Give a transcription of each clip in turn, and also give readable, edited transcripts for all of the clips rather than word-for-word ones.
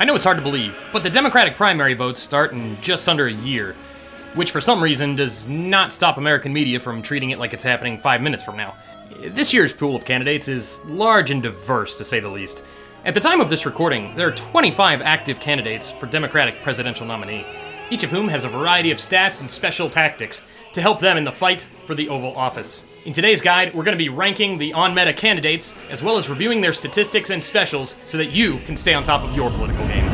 I know it's hard to believe, but the Democratic primary votes start in just under a year, which for some reason does not stop American media from treating it like it's happening 5 minutes from now. This year's pool of candidates is large and diverse, to say the least. At the time of this recording, there are 25 active candidates for Democratic presidential nominee, each of whom has a variety of stats and special tactics to help them in the fight for the Oval Office. In today's guide, we're going to be ranking the on-meta candidates, as well as reviewing their statistics and specials so that you can stay on top of your political game.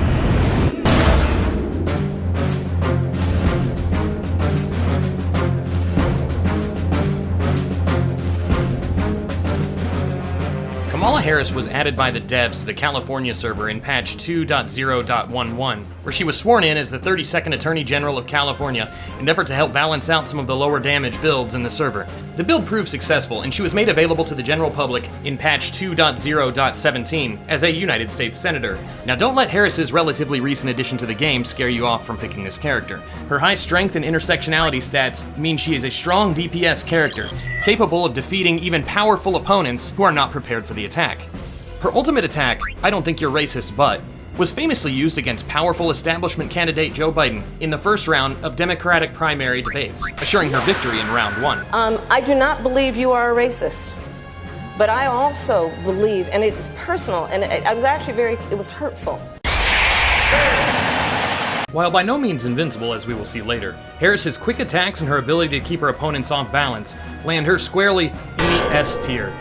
Kamala Harris was added by the devs to the California server in patch 2.0.11, where she was sworn in as the 32nd Attorney General of California in an effort to help balance out some of the lower damage builds in the server. The build proved successful, and she was made available to the general public in patch 2.0.17 as a United States Senator. Now, don't let Harris's relatively recent addition to the game scare you off from picking this character. Her high strength and intersectionality stats mean she is a strong DPS character, capable of defeating even powerful opponents who are not prepared for the attack. Her ultimate attack, I don't think you're racist, but was famously used against powerful establishment candidate Joe Biden in the first round of Democratic primary debates, assuring her victory in round one. I do not believe you are a racist, but I also believe, and it's personal, and I was actually it was hurtful. While by no means invincible, as we will see later, Harris's quick attacks and her ability to keep her opponents off balance land her squarely in the S tier,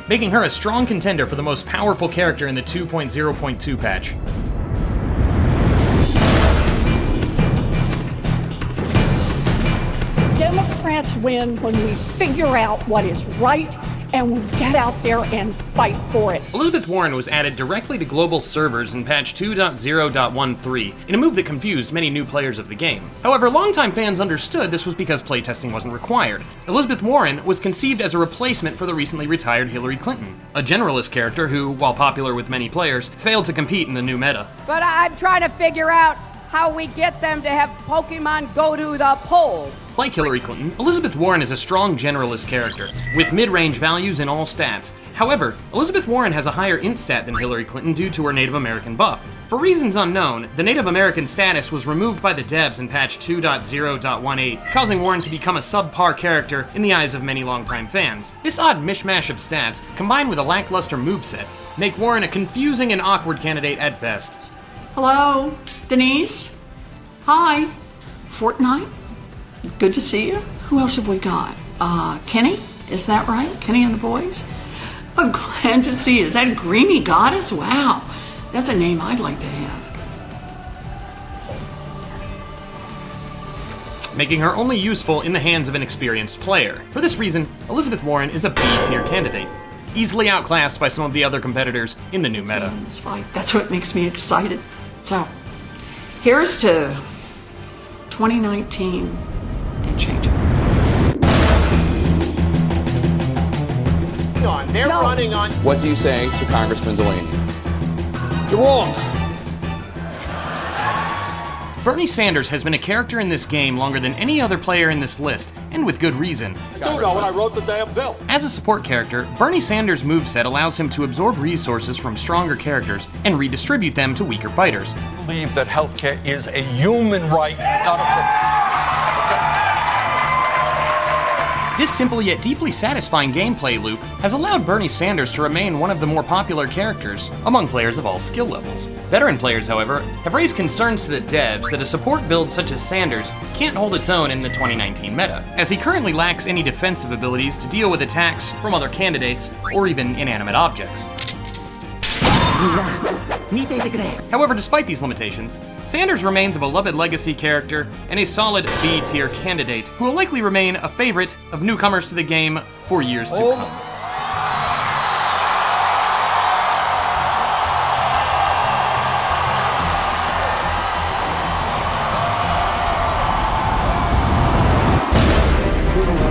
making her a strong contender for the most powerful character in the 2.0.2 patch. Democrats win when we figure out what is right and we get out there and fight for it. Elizabeth Warren was added directly to global servers in patch 2.0.13 in a move that confused many new players of the game. However, longtime fans understood this was because playtesting wasn't required. Elizabeth Warren was conceived as a replacement for the recently retired Hillary Clinton, a generalist character who, while popular with many players, failed to compete in the new meta. But I'm trying to figure out how we get them to have Pokemon go to the polls. Like Hillary Clinton, Elizabeth Warren is a strong generalist character, with mid-range values in all stats. However, Elizabeth Warren has a higher int stat than Hillary Clinton due to her Native American buff. For reasons unknown, the Native American status was removed by the devs in patch 2.0.18, causing Warren to become a subpar character in the eyes of many longtime fans. This odd mishmash of stats, combined with a lackluster moveset, make Warren a confusing and awkward candidate at best. Hello, Denise? Hi. Fortnite? Good to see you. Who else have we got? Kenny? Is that right? Kenny and the boys? Oh, glad to see you. Is that Greeny Goddess? Wow. That's a name I'd like to have. Making her only useful in the hands of an experienced player. For this reason, Elizabeth Warren is a B-tier candidate, easily outclassed by some of the other competitors in the new meta. This fight. That's what makes me excited. So, here's to 2019 and change it. They're running on. What do you say to Congressman Delaney? You're wrong. Bernie Sanders has been a character in this game longer than any other player in this list, and with good reason. I do know when I wrote the damn bill. As a support character, Bernie Sanders' moveset allows him to absorb resources from stronger characters and redistribute them to weaker fighters. I believe that healthcare is a human right, not a privilege. This simple yet deeply satisfying gameplay loop has allowed Bernie Sanders to remain one of the more popular characters among players of all skill levels. Veteran players, however, have raised concerns to the devs that a support build such as Sanders can't hold its own in the 2019 meta, as he currently lacks any defensive abilities to deal with attacks from other candidates or even inanimate objects. However, despite these limitations, Sanders remains a beloved legacy character and a solid B-tier candidate who will likely remain a favorite of newcomers to the game for years to come.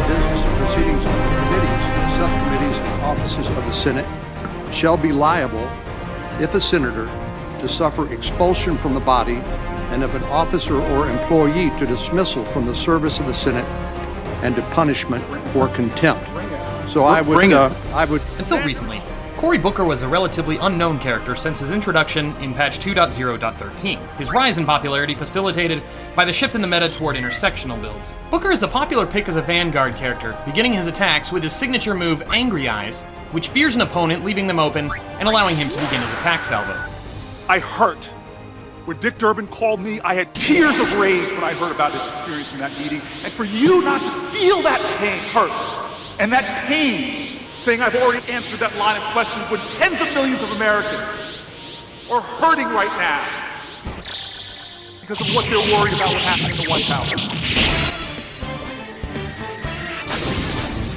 Business proceedings of the committees, subcommittees, and offices of the Senate shall be liable, if a senator, to suffer expulsion from the body, and if an officer or employee to dismissal from the service of the Senate and to punishment or contempt. So I would Until recently, Cory Booker was a relatively unknown character since his introduction in patch 2.0.13. His rise in popularity facilitated by the shift in the meta toward intersectional builds. Booker is a popular pick as a Vanguard character, beginning his attacks with his signature move Angry Eyes, which fears an opponent, leaving them open and allowing him to begin his attack salvo. I hurt. When Dick Durbin called me, I had tears of rage when I heard about his experience in that meeting. And for you not to feel that pain, hurt, and that pain, saying I've already answered that line of questions when tens of millions of Americans are hurting right now because of what they're worried about what happened in the White House.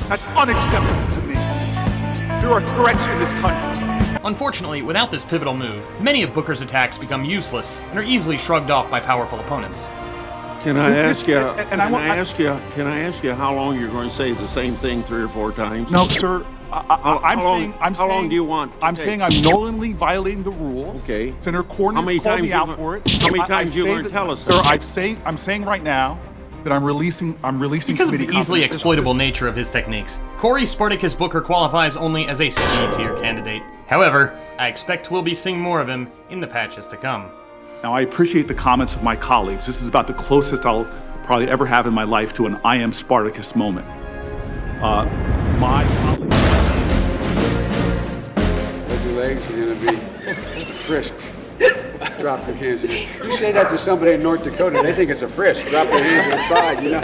That's unacceptable to me. There are threats in this country. Unfortunately, without this pivotal move, many of Booker's attacks become useless and are easily shrugged off by powerful opponents. Can I ask you? Can I ask you how long you're going to say the same thing 3 or 4 times? No, sir. How long do you want? I'm saying I'm knowingly violating the rules. Okay. Senator Cornyn called me out for it. How many times you going to tell us? Sir, I'm saying right now that I'm releasing. Because of the easily exploitable nature of his techniques, Cory Spartacus Booker qualifies only as a C-tier candidate. However, I expect we'll be seeing more of him in the patches to come. Now, I appreciate the comments of my colleagues. This is about the closest I'll probably ever have in my life to an I am Spartacus moment. My colleagues. Spread your legs, you're going to be frisked. Drop your hands. You say that to somebody in North Dakota, they think it's a frisk. Drop your hands to the side, you know.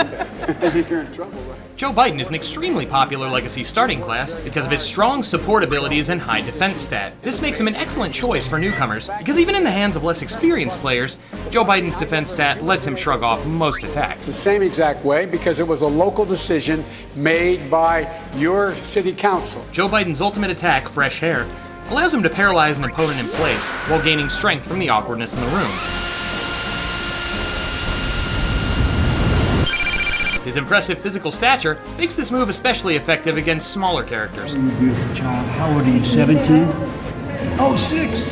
You're in trouble. Joe Biden is an extremely popular legacy starting class because of his strong support abilities and high defense stat. This makes him an excellent choice for newcomers because even in the hands of less experienced players, Joe Biden's defense stat lets him shrug off most attacks. The same exact way because it was a local decision made by your city council. Joe Biden's ultimate attack, Fresh Hair, allows him to paralyze an opponent in place while gaining strength from the awkwardness in the room. His impressive physical stature makes this move especially effective against smaller characters. Child, how old are you, 17? Oh, 6.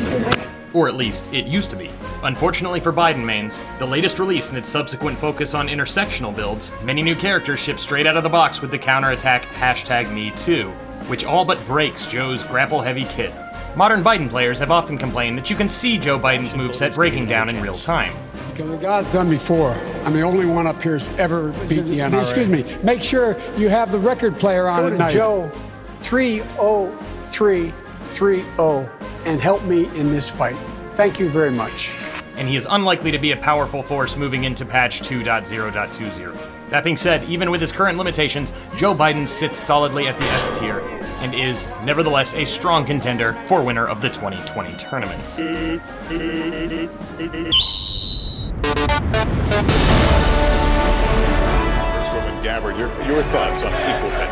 Or at least, it used to be. Unfortunately for Biden mains, the latest release and its subsequent focus on intersectional builds, many new characters ship straight out of the box with the counterattack #MeToo, which all but breaks Joe's grapple-heavy kit. Modern Biden players have often complained that you can see Joe Biden's moveset breaking down in real time. Because it got done before. I'm the only one up here who's ever beat the NRA. Excuse me. Make sure you have the record player on at night. Joe 30330 and help me in this fight. Thank you very much. And he is unlikely to be a powerful force moving into patch 2.0.20. That being said, even with his current limitations, Joe Biden sits solidly at the S tier and is, nevertheless, a strong contender for winner of the 2020 tournaments. Congresswoman Gabbard, your thoughts on equal pay?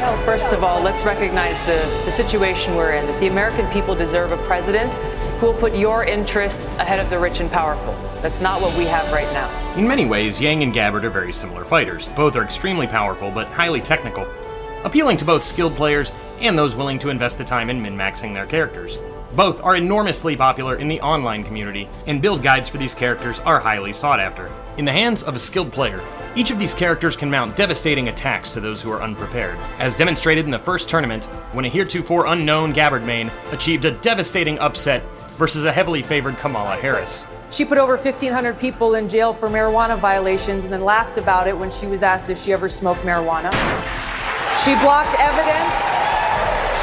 Well, first of all, let's recognize the situation we're in. That the American people deserve a president who will put your interests ahead of the rich and powerful. That's not what we have right now. In many ways, Yang and Gabbard are very similar fighters. Both are extremely powerful, but highly technical, appealing to both skilled players and those willing to invest the time in min-maxing their characters. Both are enormously popular in the online community, and build guides for these characters are highly sought after. In the hands of a skilled player, each of these characters can mount devastating attacks to those who are unprepared, as demonstrated in the first tournament, when a heretofore unknown Gabbard main achieved a devastating upset versus a heavily favored Kamala Harris. She put over 1,500 people in jail for marijuana violations and then laughed about it when she was asked if she ever smoked marijuana. She blocked evidence.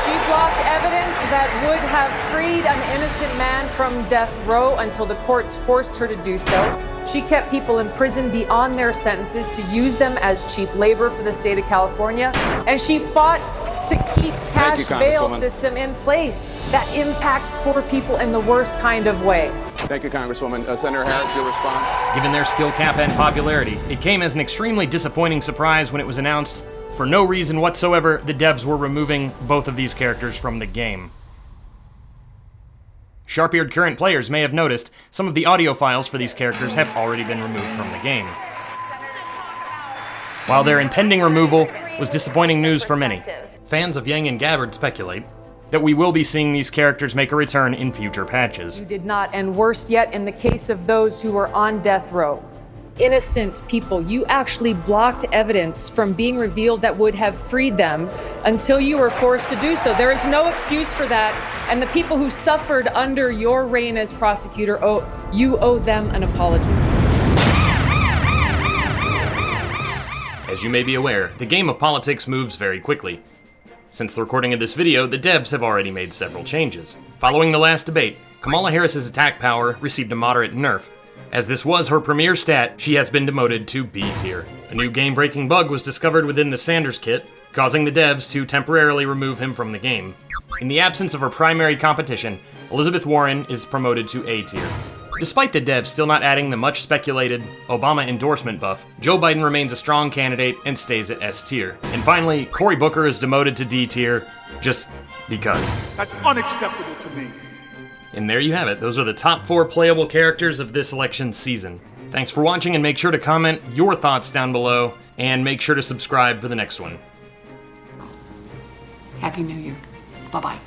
She blocked evidence that would have freed an innocent man from death row until the courts forced her to do so. She kept people in prison beyond their sentences to use them as cheap labor for the state of California. And she fought to keep cash bail system in place that impacts poor people in the worst kind of way. Thank you, Congresswoman. Senator Harris, your response? Given their skill cap and popularity, it came as an extremely disappointing surprise when it was announced, for no reason whatsoever, the devs were removing both of these characters from the game. Sharp-eared current players may have noticed some of the audio files for these characters have already been removed from the game. While their impending removal was disappointing news for many, fans of Yang and Gabbard speculate that we will be seeing these characters make a return in future patches. You did not, and worse yet, in the case of those who were on death row. innocent people. You actually blocked evidence from being revealed that would have freed them until you were forced to do so. There is no excuse for that. And the people who suffered under your reign as prosecutor, you owe them an apology. As you may be aware, the game of politics moves very quickly. Since the recording of this video, the devs have already made several changes. Following the last debate, Kamala Harris's attack power received a moderate nerf. As this was her premier stat, she has been demoted to B tier. A new game-breaking bug was discovered within the Sanders kit, causing the devs to temporarily remove him from the game. In the absence of her primary competition, Elizabeth Warren is promoted to A tier. Despite the devs still not adding the much speculated Obama endorsement buff, Joe Biden remains a strong candidate and stays at S tier. And finally, Cory Booker is demoted to D tier, just because. That's unacceptable to me. And there you have it. Those are the top 4 playable characters of this election season. Thanks for watching, and make sure to comment your thoughts down below, and make sure to subscribe for the next one. Happy New Year. Bye-bye.